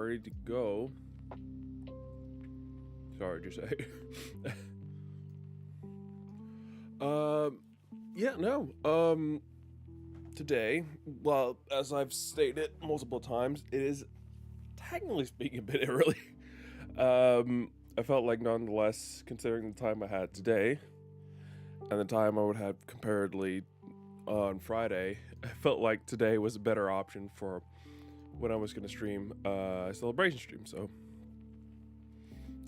ready to go. Sorry, just say. Yeah, no. Today, well, as I've stated multiple times, it is technically speaking a bit early. I felt like nonetheless, considering the time I had today and the time I would have comparatively on Friday, I felt like today was a better option for when I was going to stream a celebration stream. So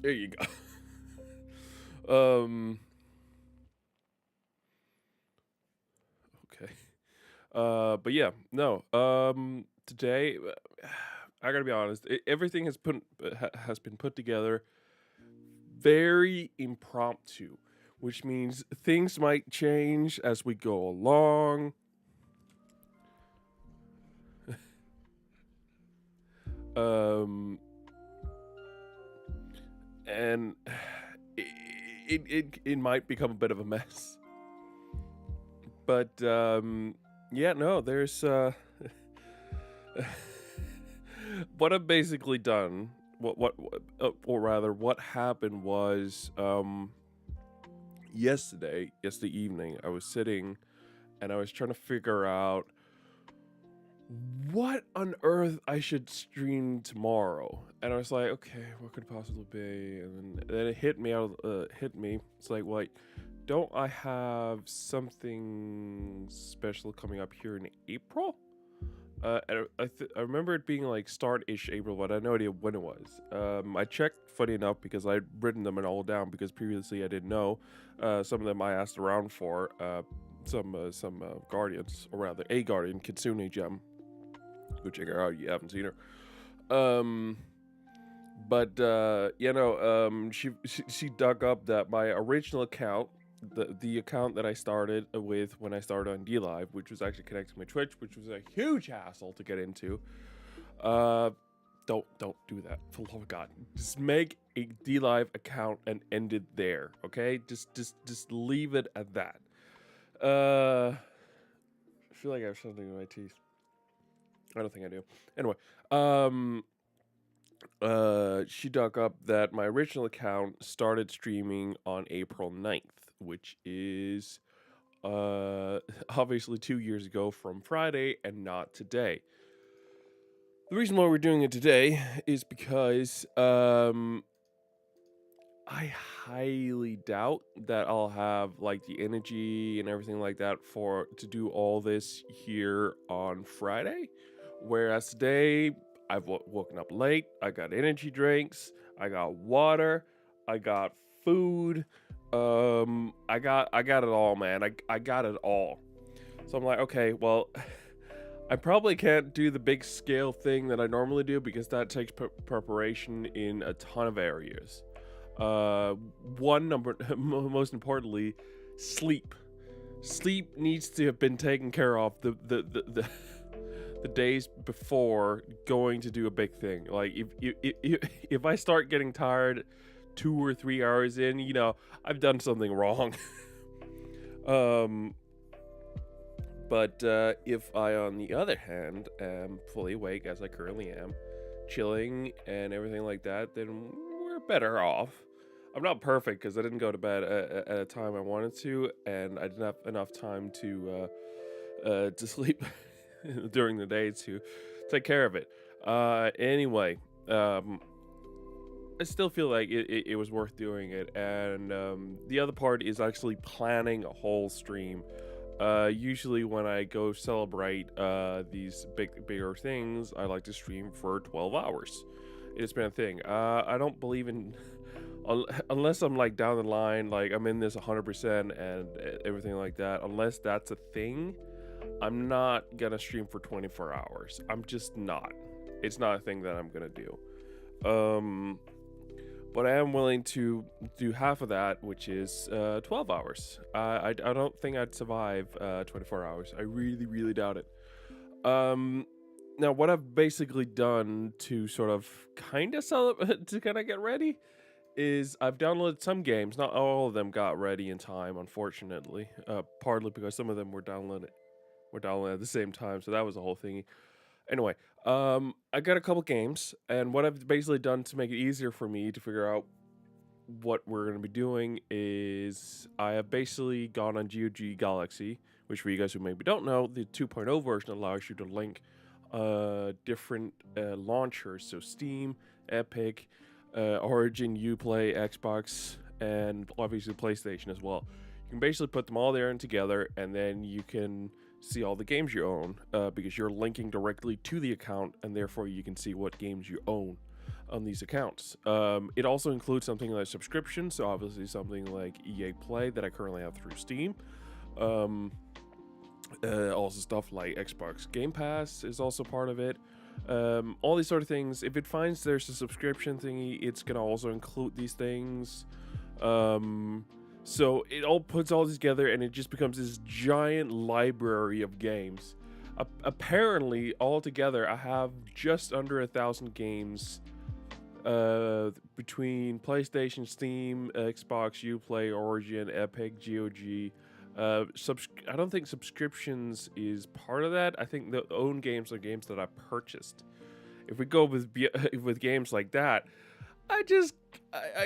there you go. Okay. But yeah, no. Today, I gotta be honest. Everything has been put together very impromptu, which means things might change as we go along. And it might become a bit of a mess. But yeah, no, there's what I've basically done. Or rather, what happened was yesterday evening, I was sitting and I was trying to figure out what on earth I should stream tomorrow. And I was like, okay, what could it possibly be? And then it hit me. It's like, well, don't I have something special coming up here in April? And I remember it being like start-ish April, but I had no idea when it was. I checked, funny enough, because I'd written them all down because previously I didn't know. Some of them I asked around for. Some guardians, or rather a guardian, Kitsune Gem. Go check her out. You haven't seen her. She dug up that my original account, the account that I started with when I started on DLive, which was actually connected to my Twitch, which was a huge hassle to get into. Don't do that, for the love of God. Just make a DLive account and end it there, okay? Just leave it at that. I feel like I have something in my teeth. I don't think I do. Anyway, she dug up that my original account started streaming on April 9th, which is obviously 2 years ago from Friday and not today. The reason why we're doing it today is because I highly doubt that I'll have like the energy and everything like that to do all this here on Friday. Whereas today, I've woken up late. I got energy drinks. I got water. I got food. I got it all, man. I got it all. So I'm like, okay, well, I probably can't do the big scale thing that I normally do because that takes preparation in a ton of areas. Most importantly, sleep. Sleep needs to have been taken care of the days before going to do a big thing. Like if I start getting tired 2 or 3 hours in, I've done something wrong. But if I, on the other hand, am fully awake as I currently am, chilling and everything like that, then we're better off. I'm not perfect because I didn't go to bed at a time I wanted to, and I didn't have enough time to sleep during the day to take care of it. Anyway, I still feel like it was worth doing it, and the other part is actually planning a whole stream. Usually when I go celebrate these bigger things, I like to stream for 12 hours. It's been a thing. I don't believe in... unless I'm like down the line, like I'm in this 100% and everything like that, unless that's a thing, I'm not gonna stream for 24 hours. I'm just not. It's not a thing that I'm gonna do. But I am willing to do half of that, which is 12 hours. I don't think I'd survive 24 hours. I really, really doubt it. Now, what I've basically done to sort of kind of get ready is I've downloaded some games. Not all of them got ready in time, unfortunately. Partly because some of them were downloaded at the same time, so that was the whole thing. Anyway, I got a couple games, and what I've basically done to make it easier for me to figure out what we're going to be doing is I have basically gone on GOG Galaxy, which for you guys who maybe don't know, the 2.0 version allows you to link different launchers, so Steam, Epic, Origin, Uplay, Xbox, and obviously PlayStation as well. You can basically put them all there and together, and then you can see all the games you own because you're linking directly to the account, and therefore you can see what games you own on these accounts. It also includes something like subscription, so obviously something like EA Play that I currently have through Steam. Also stuff like Xbox Game Pass is also part of it. All these sort of things. If it finds there's a subscription thingy, it's gonna also include these things. So it all puts all together, and it just becomes this giant library of games. Apparently, altogether, I have just under 1,000 games between PlayStation, Steam, Xbox, Uplay, Origin, Epic, GOG. I don't think subscriptions is part of that. I think the own games are games that I purchased. If we go with with games like that, I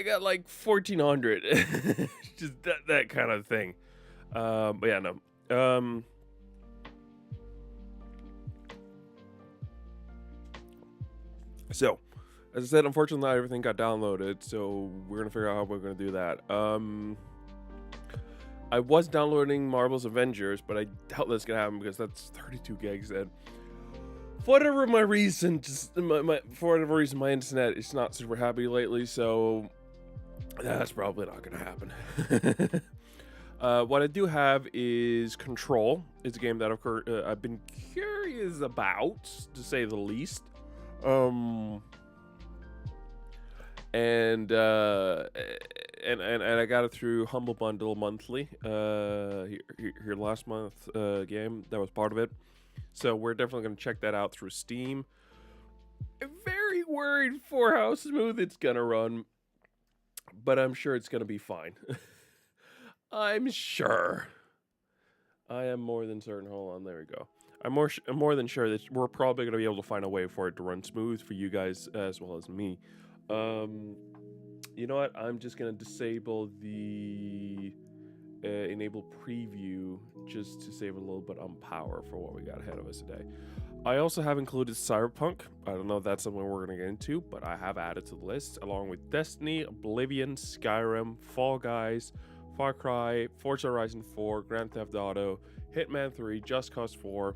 got like 1,400, just that kind of thing. But yeah, no. So, as I said, unfortunately, not everything got downloaded, so we're gonna figure out how we're gonna do that. I was downloading Marvel's Avengers, but I doubt that's gonna happen because that's 32 gigs, and for whatever my reason, my internet is not super happy lately, so that's probably not gonna happen. What I do have is Control. It's a game that I've been curious about, to say the least. And I got it through Humble Bundle monthly. Here last month game that was part of it. So we're definitely gonna check that out through Steam. I'm very worried for how smooth it's gonna run, but I'm sure it's gonna be fine. I'm sure. I am more than certain. Hold on, there we go. I'm more than sure that we're probably gonna be able to find a way for it to run smooth for you guys as well as me. You know what? I'm just gonna disable the enable preview just to save a little bit on power for what we got ahead of us today. I also have included Cyberpunk. I don't know if that's something we're gonna get into, but I have added to the list along with Destiny, Oblivion, Skyrim, Fall Guys, Far Cry, Forza Horizon 4, Grand Theft Auto, Hitman 3, Just Cause 4,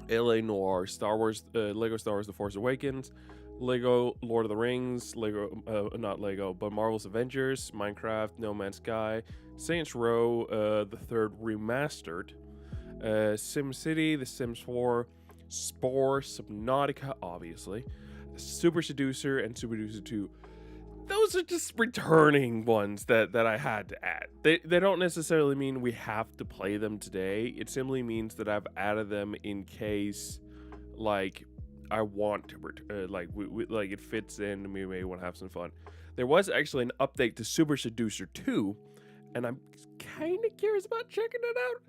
LA Noire, Star Wars, Lego Star Wars: The Force Awakens, Lego Lord of the Rings, not Lego, but Marvel's Avengers, Minecraft, No Man's Sky, Saints Row, the third remastered, SimCity, The Sims 4, Spore, Subnautica, obviously, Super Seducer, and Super Seducer 2. Those are just returning ones that I had to add. They don't necessarily mean we have to play them today. It simply means that I've added them in case, like, I want to, like, like it fits in and we may want to have some fun. There was actually an update to Super Seducer 2, and I'm kind of curious about checking it out.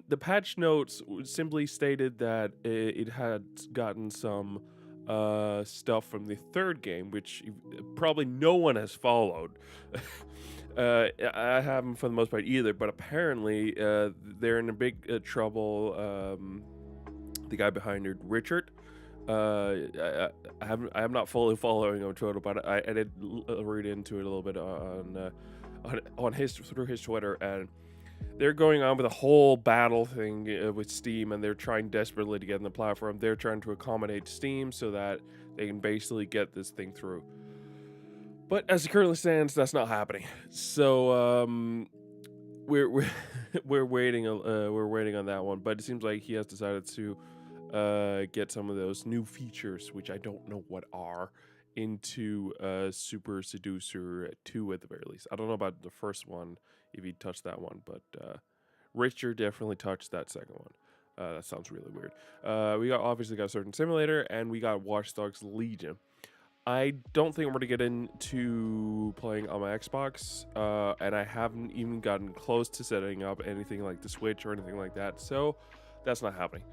The patch notes simply stated that it had gotten some stuff from the third game, which probably no one has followed. I haven't for the most part either, but apparently they're in a big trouble. The guy behind it, Richard. I am not fully following on Twitter, but I did read into it a little bit on his through his Twitter, and they're going on with a whole battle thing with Steam, and they're trying desperately to get on the platform. They're trying to accommodate Steam so that they can basically get this thing through. But as it currently stands, that's not happening. So we're waiting on that one. But it seems like he has decided to get some of those new features, which I don't know what are, into Super Seducer 2 at the very least. I don't know about the first one, if he touched that one, but Richard definitely touched that second one. That sounds really weird. We obviously got Certain Simulator, and we got Watch Dogs Legion. I don't think I'm going to get into playing on my Xbox, and I haven't even gotten close to setting up anything like the Switch or anything like that, so that's not happening.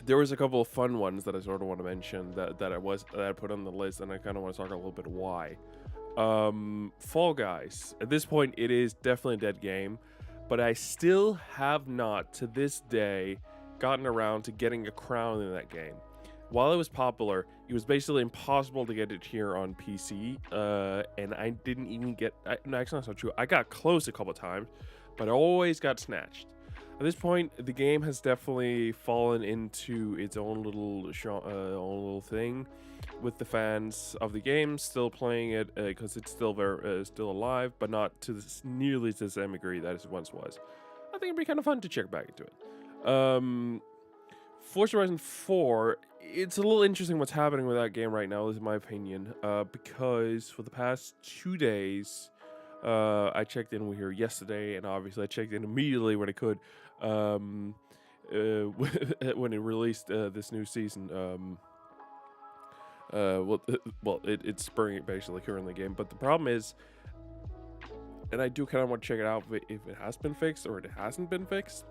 there was a couple of fun ones that I sort of want to mention that I put on the list, and I kind of want to talk a little bit why. Fall Guys. At this point, it is definitely a dead game, but I still have not, to this day, gotten around to getting a crown in that game. While it was popular, it was basically impossible to get it here on PC, and I didn't even get... no, actually, that's not true. I got close a couple times, but I always got snatched. At this point, the game has definitely fallen into its own little thing, with the fans of the game still playing it because it's still still alive, but not to nearly to the same degree that it once was. I think it'd be kind of fun to check back into it. Forza Horizon 4, it's a little interesting what's happening with that game right now, is my opinion, because for the past 2 days, I checked in here yesterday, and obviously I checked in immediately when I could, when it released this new season. It's spurring it basically currently game, but the problem is, and I do kind of want to check it out if it has been fixed or it hasn't been fixed.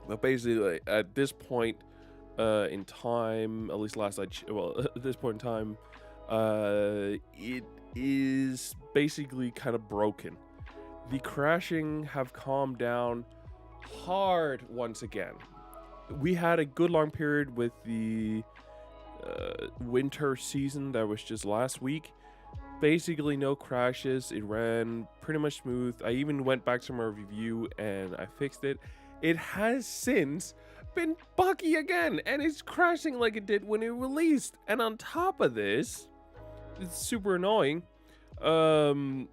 But basically, at this point in time, at least at this point in time, it is basically kind of broken. The crashing have calmed down hard once again. We had a good long period with the winter season that was just last week. Basically no crashes. It ran pretty much smooth. I even went back to my review and I fixed it. It has since been buggy again, and it's crashing like it did when it released. And on top of this, it's super annoying. None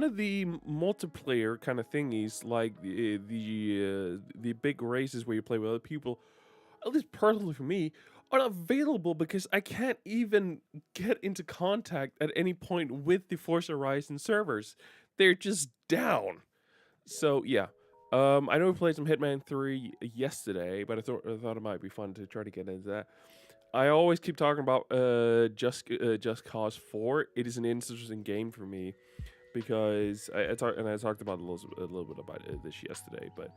of the multiplayer kind of thingies, like the big races where you play with other people, at least personally for me, are not available because I can't even get into contact at any point with the Forza Horizon servers. They're just down. So yeah, I know we played some Hitman 3 yesterday, but I thought it might be fun to try to get into that. I always keep talking about Just Cause 4. It is an interesting game for me because I talked about a little bit about this yesterday, but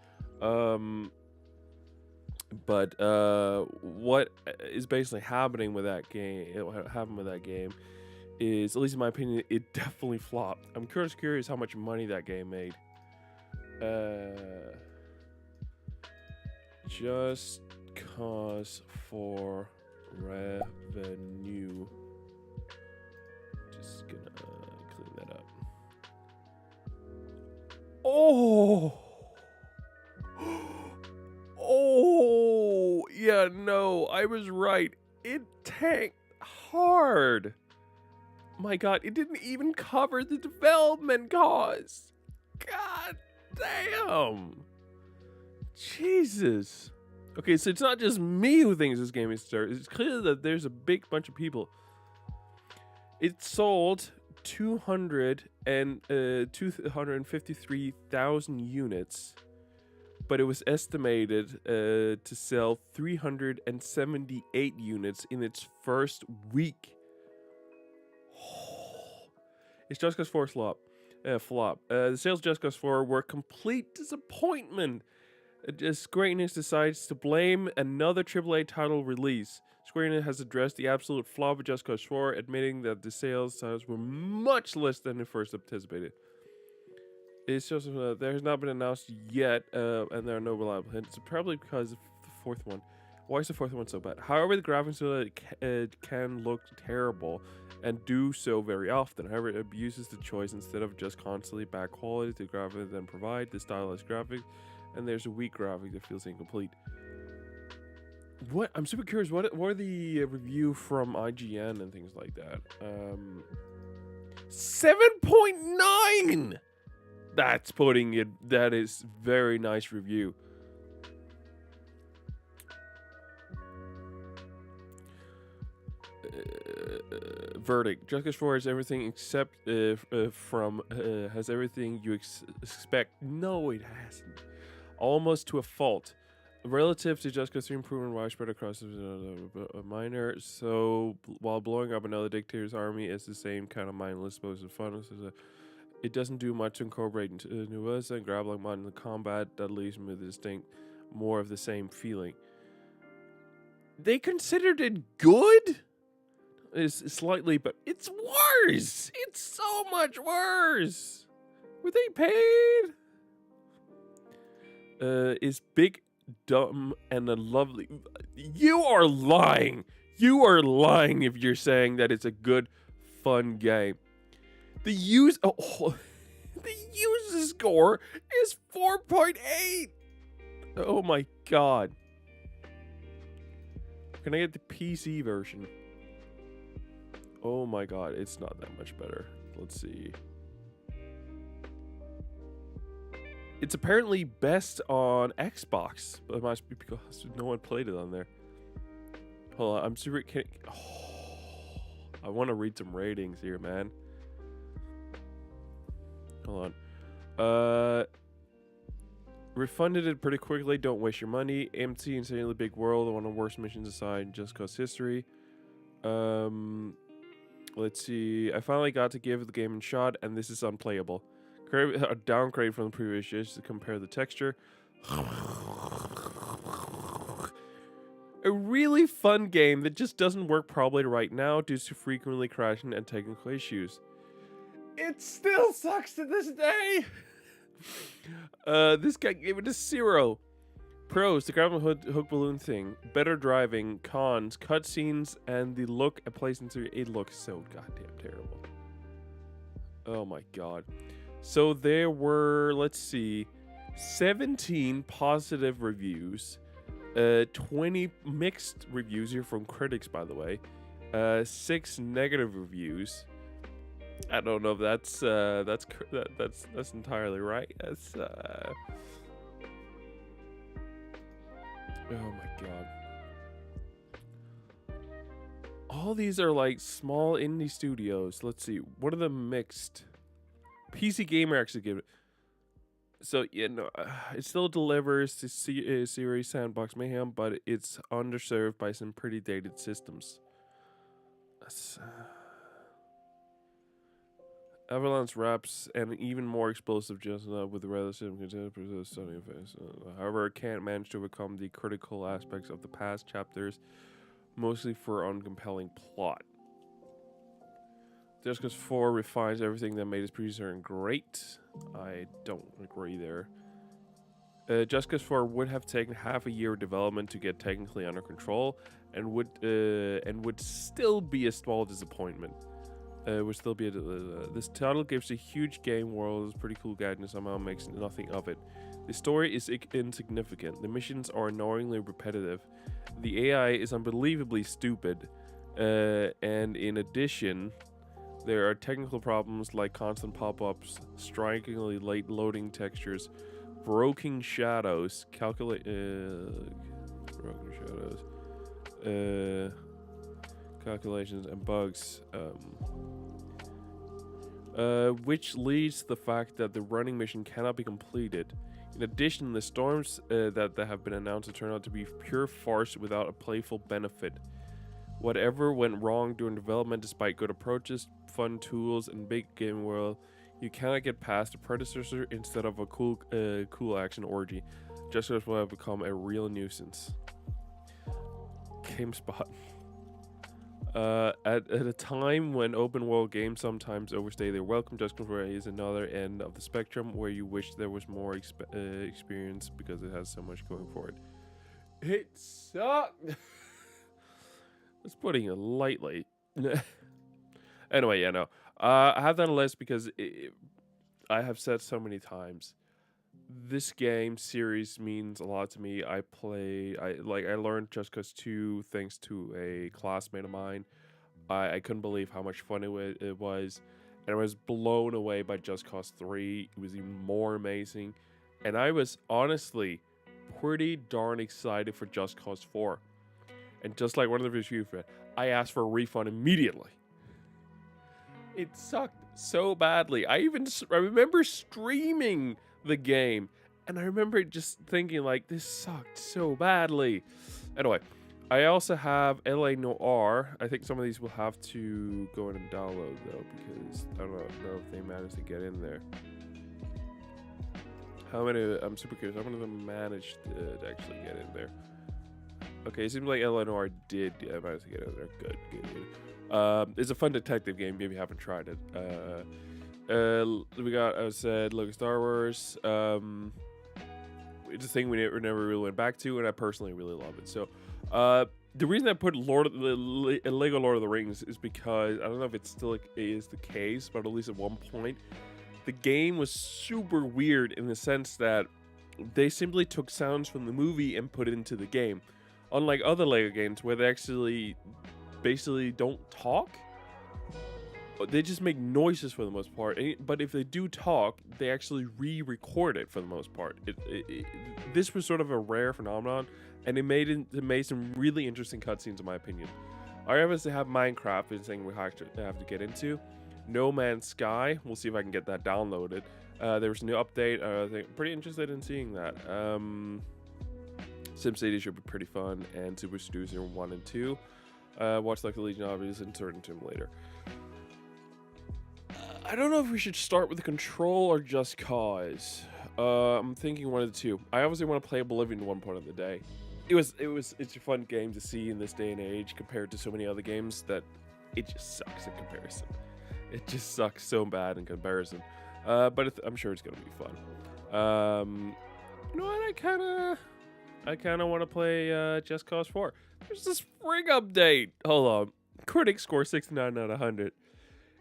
what is basically happening with that game? What happened with that game is, at least in my opinion, it definitely flopped. I'm curious how much money that game made. Just Cause 4 revenue. Just gonna clean that up. Oh. Oh, yeah, no, I was right. It tanked hard. My God, it didn't even cover the development costs. God damn. Jesus. Okay, so it's not just me who thinks this game is terrible. It's clear that there's a big bunch of people. It sold 253,000 units, but it was estimated to sell 378 units in its first week. It's Just Cause 4 flop. The sales of Just Cause 4 were complete disappointment. Square Enix decides to blame another AAA title release. Square Enix has addressed the absolute flop of Just Cause 4, admitting that the sales were much less than it first anticipated. It's just there has not been announced yet, and there are no reliable hints. Probably because of the fourth one. Why is the fourth one so bad? However, the graphics can look terrible and do so very often. However, it abuses the choice instead of just constantly bad quality. The graphics then provide the stylized graphics, and there's a weak graphic that feels incomplete. What? I'm super curious. What are the review from IGN and things like that? 7.9. That's putting it. That is very nice review. Verdict: Just Cause 4 has everything except has everything you expect. No, it hasn't. Almost to a fault. Relative to Just Cause 3, improvement widespread across a minor. So while blowing up another dictator's army is the same kind of mindless supposed fun. It doesn't do much to incorporate into new and grappling mod in the combat that leaves me with a distinct more of the same feeling. They considered it good? It's slightly, but it's worse. It's so much worse. Were they paid? Is big, dumb, and a lovely. You are lying. You are lying if you're saying that it's a good, fun game. The the user score is 4.8. Oh my god. Can I get the PC version? Oh my god, it's not that much better. Let's see. It's apparently best on Xbox, but it must be because no one played it on there. Hold on, I'm super. I want to read some ratings here, man. Hold on. Refunded it pretty quickly. Don't waste your money. Empty, insanely big world. One of the worst missions aside in Just Cause history. Let's see. I finally got to give the game a shot, and this is unplayable. A downgrade from the previous years to compare the texture. A really fun game that just doesn't work properly right now due to frequently crashing and technical issues. It still sucks to this day. This guy gave it a 0. Pros: the grabbing hook balloon thing, better driving. Cons: cutscenes and the look and place into it looks so goddamn terrible. Oh my god. So there were, let's see, 17 positive reviews, 20 mixed reviews here from critics, by the way, 6 negative reviews. I don't know if that's entirely right. That's oh my god. All these are like small indie studios. Let's see. What are the mixed? PC Gamer actually gave it. So, you know, it still delivers to series Sandbox Mayhem, but it's underserved by some pretty dated systems. Avalanche wraps an even more explosive just with the rather simple stunning effects. However, it can't manage to overcome the critical aspects of the past chapters, mostly for uncompelling plot. Just Cause 4 refines everything that made its previous great. I don't agree there. Just Cause 4 would have taken half a year of development to get technically under control, and would still be a small disappointment. This title gives a huge game world, it's pretty cool guide, and somehow makes nothing of it. The story is insignificant. The missions are annoyingly repetitive. The AI is unbelievably stupid, and in addition, there are technical problems like constant pop-ups, strikingly late loading textures, broken shadows, calculations, and bugs, which leads to the fact that the running mission cannot be completed. In addition, the storms that have been announced turn out to be pure farce without a playful benefit. Whatever went wrong during development, despite good approaches, fun tools, and big game world, you cannot get past the predecessor instead of a cool action orgy. Just Cause will have become a real nuisance. GameSpot. At a time when open world games sometimes overstay their welcome, Just Cause is another end of the spectrum where you wish there was more experience because it has so much going for it. It sucked. It's putting it lightly. Anyway, yeah, no. I have that on a list because I have said so many times, this game series means a lot to me. I learned Just Cause 2 thanks to a classmate of mine. I couldn't believe how much fun it was. And I was blown away by Just Cause 3. It was even more amazing. And I was honestly pretty darn excited for Just Cause 4. And just like one of the reviews, I asked for a refund immediately. It sucked so badly. I remember streaming the game, and I remember just thinking, like, this sucked so badly. Anyway, I also have LA Noire. I think some of these will have to go in and download, though, because I don't know if they managed to get in there. How many? I'm super curious. How many of them managed to actually get in there? Okay, it seems like Eleanor did manage to get in there. Good, good, good. It's a fun detective game if you haven't tried it. We got, I said, look at Star Wars. It's a thing we never really went back to, and I personally really love it. So, the reason I put Lego Lord of the Rings is because I don't know if it still is the case, but at least at one point, the game was super weird in the sense that they simply took sounds from the movie and put it into the game. Unlike other Lego games where they actually basically don't talk, they just make noises for the most part. But if they do talk, they actually re-record it for the most part. This was sort of a rare phenomenon, and it made some really interesting cutscenes in my opinion. I obviously have Minecraft, is something we have to get into. No Man's Sky, we'll see if I can get that downloaded. There was a new update. I think pretty interested in seeing that. SimCity should be pretty fun, and Super Seducer 1 and 2. Watch Like the Legion, obviously, and Certain Tomb later. I don't know if we should start with the Control or Just Cause. I'm thinking one of the two. I obviously want to play Oblivion one part of the day. It's a fun game to see in this day and age compared to so many other games that it just sucks in comparison. It just sucks so bad in comparison. But I'm sure it's gonna be fun. You know what? I kind of want to play Just Cause 4. There's this spring update. Hold on. Critics score 69 out of 100.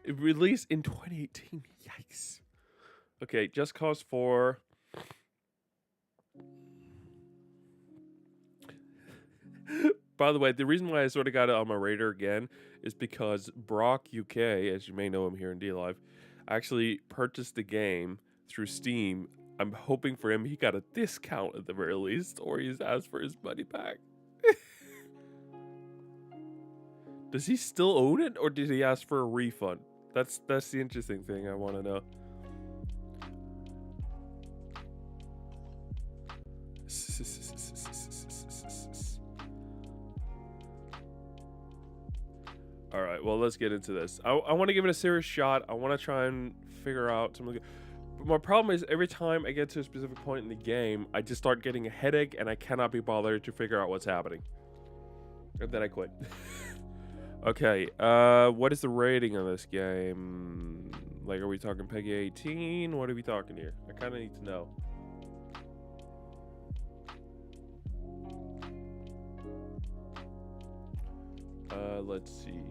It released in 2018. Yikes. Okay, Just Cause 4. By the way, the reason why I sort of got it on my radar again is because Brock UK, as you may know him here in DLive, actually purchased the game through Steam. I'm hoping for him he got a discount at the very least, or he's asked for his money back. Does he still own it, or did he ask for a refund? That's the interesting thing I want to know. All right, well, let's get into this. I want to give it a serious shot. I want to try and figure out some of the... But my problem is every time I get to a specific point in the game, I just start getting a headache and I cannot be bothered to figure out what's happening. And then I quit. Okay, what is the rating on this game? Like, are we talking PEGI 18? What are we talking here? I kind of need to know. Let's see.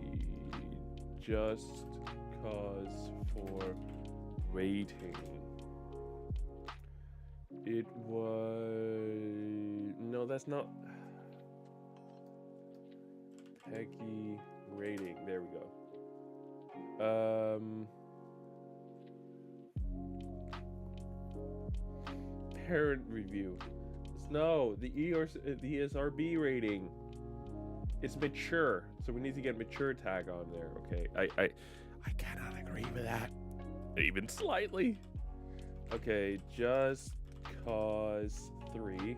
Just Cause 4 rating. It was... No, that's not... PEGI rating. There we go. Parent review. No, the ESRB rating. It's mature, so we need to get mature tag on there. Okay, I cannot agree with that, even slightly. Okay, Just Cause 3.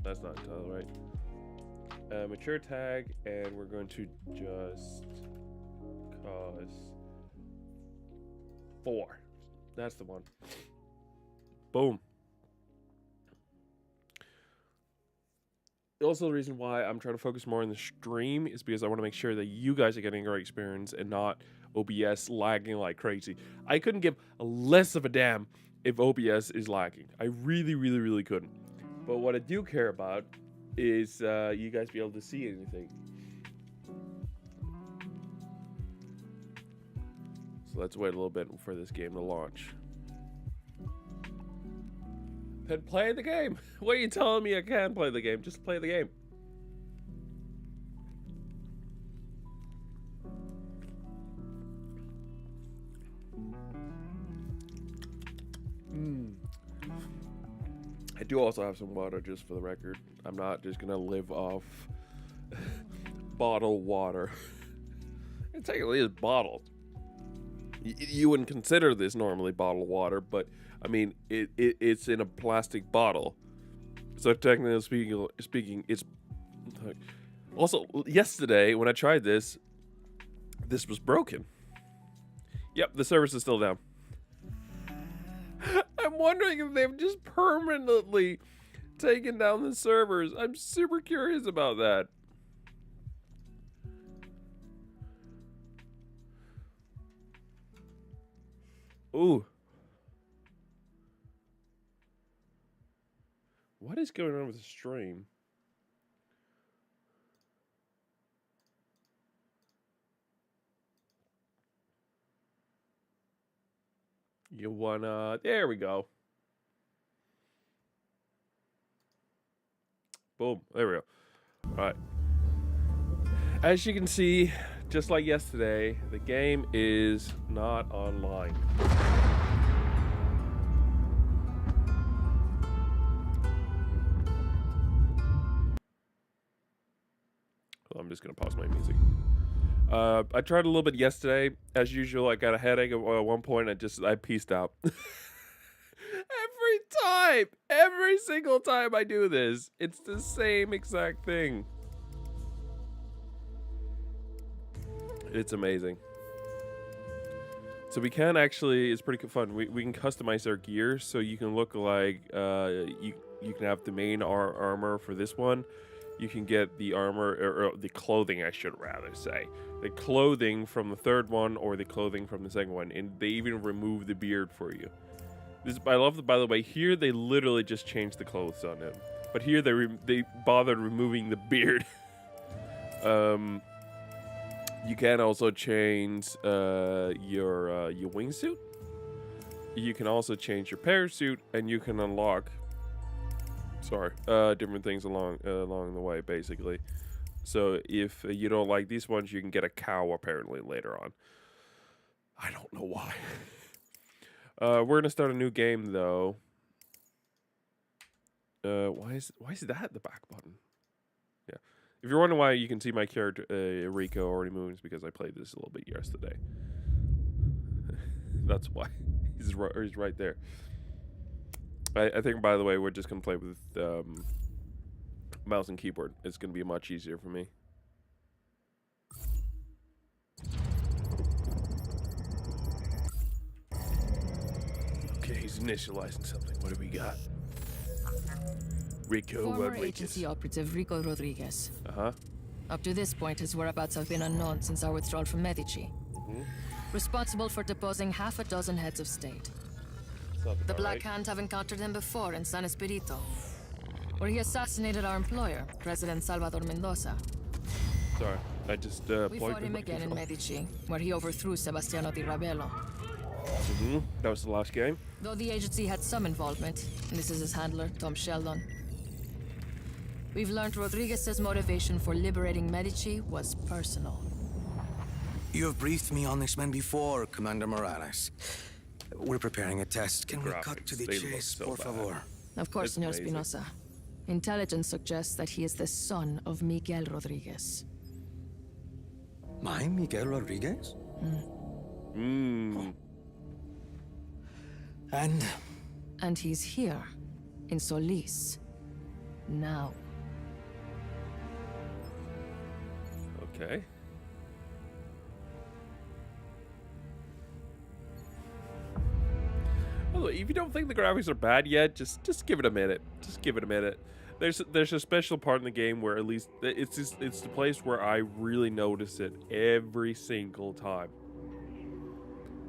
That's not entirely right. Mature tag, and we're going to Just Cause 4. That's the one. Boom. Also, the reason why I'm trying to focus more on the stream is because I want to make sure that you guys are getting a great experience and not OBS lagging like crazy. I couldn't give less of a damn if OBS is lagging. I really, really, really couldn't. But what I do care about is you guys be able to see anything. So let's wait a little bit for this game to launch. Then play the game. What are you telling me I can't play the game? Just play the game. I do also have some water, just for the record. I'm not just gonna live off bottled water. It technically is bottled. You wouldn't consider this normally bottled water, but I mean, it's in a plastic bottle. So technically speaking, it's... Also, yesterday, when I tried this was broken. Yep, the service is still down. I'm wondering if they've just permanently taken down the servers. I'm super curious about that. Ooh. What is going on with the stream? You wanna... There we go. Boom. There we go. All right. As you can see, just like yesterday, the game is not online. Well, I'm just going to pause my music. I tried a little bit yesterday. As usual, I got a headache at one point. I peaced out. Every single time I do this, it's the same exact thing. It's amazing. So we can actually, it's pretty fun. We can customize our gear so you can look like you can have the main armor for this one. You can get the armor or the clothing, I should rather say, the clothing from the third one or the clothing from the second one, and they even remove the beard for you. I love that. By the way, here they literally just changed the clothes on him, but here they bothered removing the beard. You can also change your wingsuit. You can also change your parachute, and you can unlock different things along the way, basically. So if you don't like these ones, you can get a cow apparently later on. I don't know why. We're gonna start a new game though. Why is that the back button? Yeah. If you're wondering why you can see my character Rico already moving, it's because I played this a little bit yesterday. That's why. He's right there. I think, by the way, we're just gonna play with mouse and keyboard. It's gonna be much easier for me. Okay, he's initializing something. What do we got? Rico Former Rodriguez. agency operative Rico Rodriguez. Uh-huh. Up to this point, his whereabouts have been unknown since our withdrawal from Medici. Responsible for deposing half a dozen heads of state. The Black Hand have encountered him before in San Espirito, where he assassinated our employer, President Salvador Mendoza. Sorry, I just We fought him again in Medici, where he overthrew Sebastiano di Ravello. That was the last game. Though the agency had some involvement, and this is his handler, Tom Sheldon. We've learned Rodriguez's motivation for liberating Medici was personal. You have briefed me on this man before, Commander Morales. We're preparing a test. Can we cut to the chase, por favor? Of course, Senor Espinosa. Intelligence suggests that he is the son of Miguel Rodriguez. My Miguel Rodriguez? Mm. And he's here, in Solis, now. Okay. Although, if you don't think the graphics are bad yet, just give it a minute. Just give it a minute. There's a special part in the game where at least it's the place where I really notice it every single time.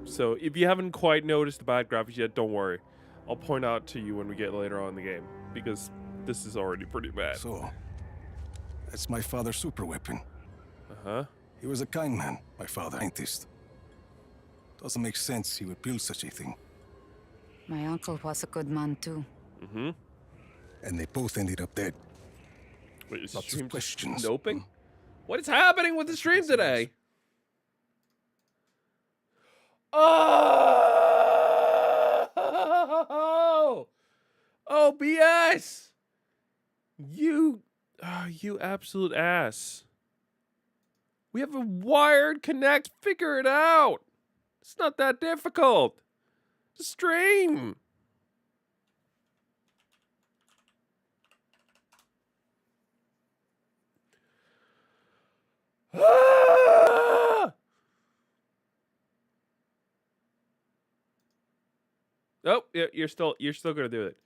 So if you haven't quite noticed the bad graphics yet, don't worry. I'll point out to you when we get later on in the game, because this is already pretty bad. So, that's my father's super weapon. Uh-huh. He was a kind man, my father, scientist. Doesn't make sense he would build such a thing. My uncle was a good man too. Mm-hmm. And they both ended up dead. Wait, is Lots of questions. Noping? What is happening with the stream today? Oh! Oh, BS! You absolute ass. We have a wired connect. Figure it out. It's not that difficult. Just stream. Ah! Oh, yeah, you're still gonna do it.